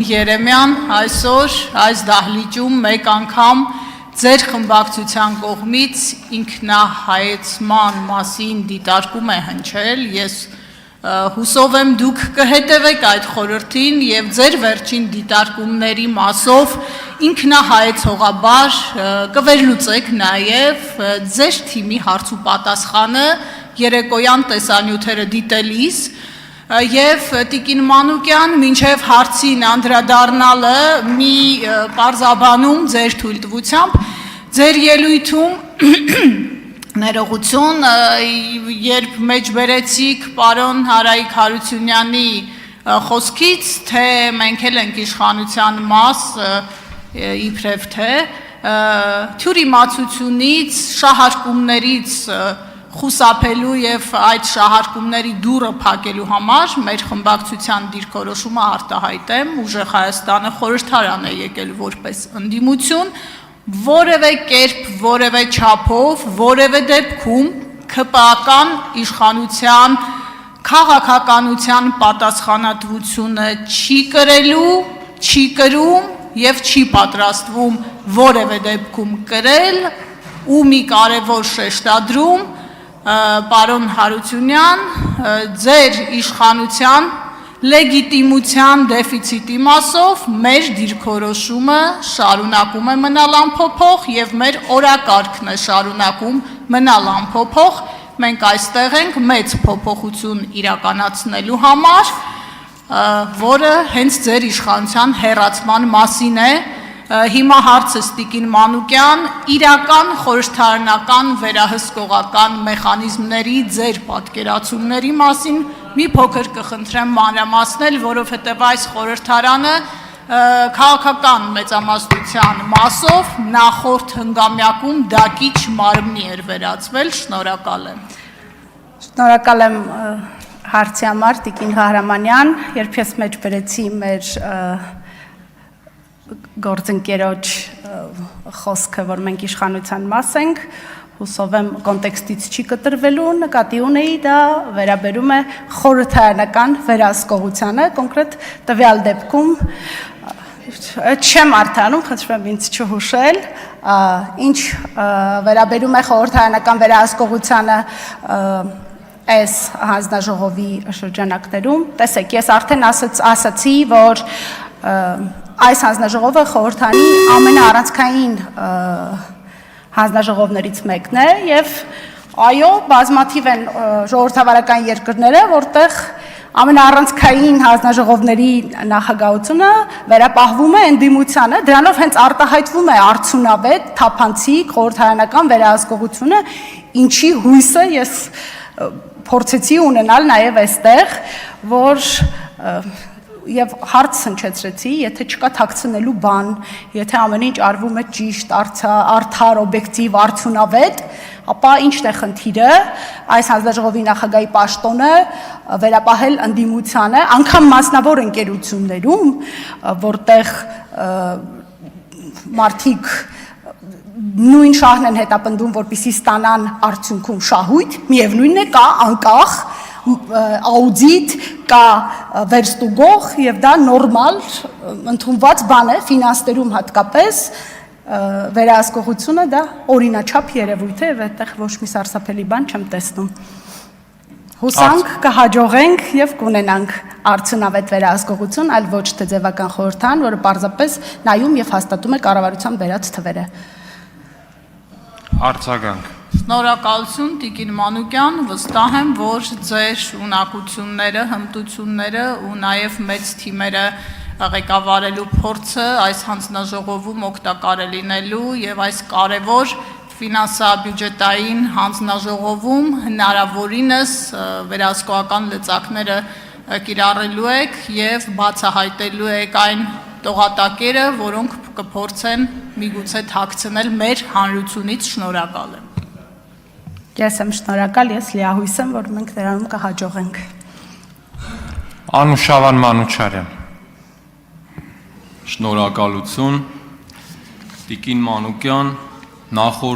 Երեմյան այսօր այս դահլիճում մեկ անգամ ձեր խմբակցության կողմից ինքնահայեցման մասին դիտարկում է հնչել, ես հուսով եմ դուք կհետևեք այդ խորհրդին և ձեր վերջին դիտարկումների մասով ինքնահայեցողաբար կվերլուծեք նաև ձեր թիմի հարց ու պատասխանը երեկոյան տեսանյութերը դիտելիս Եվ Տիկին Մանուկյան մինչև հարցին անդրադառնալը մի պարզաբանում ձեր թույլտվությամբ, ձեր ելույթում ներողություն, երբ մեջ բերեցիք պարոն Հարայիկ Հարությունյանի խոսքից, թե մենք էլ ենք իշխանության մաս, իբրև թե, թյուրիմացությունից, շահարկումներից խուսափելու և այդ շահարկումների դուռը փակելու համար մեր խմբակցության դիրքորոշումը արտահայտեմ, ուժեղ Հայաստանը խորհրդարան է եկել որպես ընդդիմություն, որևէ կերպ, որևէ չափով, որևէ դեպքում ՔՊԱ-կան իշխանության քաղաքականության պատասխանատվությունը չի կրելու, չի կրում և չի պատրաստվում որևէ դեպքում կրել ու մի կարևոր շեշտադրում Պարոն Հարությունյան, ձեր իշխանության լեգիտիմության դեֆիցիտի մասով մեր դիրքորոշումը շարունակում է մնալ անփոփոխ և մեր օրակարգն է շարունակում մնալ անփոփոխ, մենք այստեղ ենք մեծ փոփոխություն իրականացնելու համար, որը հենց ձեր իշխանության հեռացման մասին է, Հիմա հարցս Տիկին Մանուկյան, իրական խորհրդարանական վերահսկողական մեխանիզմների ձեր պատկերացումների մասին մի փոքր կխնդրեմ մանրամասնել, որովհետև այս խորհրդարանը քաղաքական մեծամասնության մասով նախորդ հնգամյակում դակիչ մարմնի էր վերածվել, շնորհակալ եմ։ Շնորհակալ եմ հարցի համար, Տիկին Ղահրամանյան, երբ ես մեջ բերեցի մեր գործընկերոջ խոսքը, որ մենք իշխանության մաս ենք, հուսով եմ կոնտեքստից չի կտրվելու, նկատի ունեի դա վերաբերում է խորհրդարանական վերահսկողությանը, կոնկրետ տվյալ դեպքում չեմ արդարանում, խնդրում եմ ինձ չհուշել, ինչ վերաբերում է խորհրդարանական վերահսկողությանը այս հանձնաժողովի շրջանակներում, տեսեք, ես արդեն ասացի, որ այս հանձնաժողովը խորհրդարանի ամենաառանցքային հանձնաժողովներից մեկն է և այո, բազմաթիվ են ժողովրդավարական երկրները, որտեղ ամենաառանցքային հանձնաժողովների նախագահությունը վերապահվում է ընդդիմությանը, դրանով հենց արտահայտվում է արդյունավետ, թափանցիկ խորհրդարանական վերահսկողությունը, ինչի հույսը ես փորձեցի ունենալ նաև այստեղ, որ և հարց հնչեցրեցի, եթե չկա թաքցնելու բան, եթե ամեն ինչ արվում է ճիշտ, արդար, օբյեկտիվ, արդյունավետ, ապա ինչն է խնդիրը, այս հանձնաժողովի նախագահի պաշտոնը վերապահել ընդդիմությանը, անգամ մասնավոր ընկերություններում, որտեղ մարդիկ նույն շահն են հետապնդում, որպեսզի ստանան արդյունքում շահույթ, միևնույնն է կա անկախ աուդիտ, կա վերստուգող և դա նորմալ ընդունված բան է, ֆինանսներում հատկապես վերահսկողությունը դա օրինաչափ երևույթ է և այդտեղ ոչ մի սարսափելի բան չեմ տեսնում։ Հուսանք կհաջողենք և կունենանք արդյունավետ վերահսկողություն, այլ ոչ թե ձևական խորհրդարան, որը պարզապես նայում և հաստատում է կառավարության բերած թվերը։ Արձագանք։ Շնորհակալություն Տիկին Մանուկյան, վստահ եմ, որ ձեր ունակությունները, հմտությունները ու նաև մեծ թիմերը ղեկավարելու փորձը այս հանձնաժողովում օգտակար է լինելու և այս կարևոր ֆինանսա-բյուջետային հանձնաժողովում հնարավորինս վերահսկողական լծակները կիրառելու եք և բացահայտելու եք այն տողատակերը, որոնք կփորձեն միգուցե թաքցնել մեր հանրությունից, շնորհակալ եմ։ Ես եմ շնորհակալ, ես լիահույս եմ, որ մենք դրանում կհաջողենք։ Անուշավան Մանուչարյան։ Շնորհակալություն, Տիկին Մանուկյան, նախորդ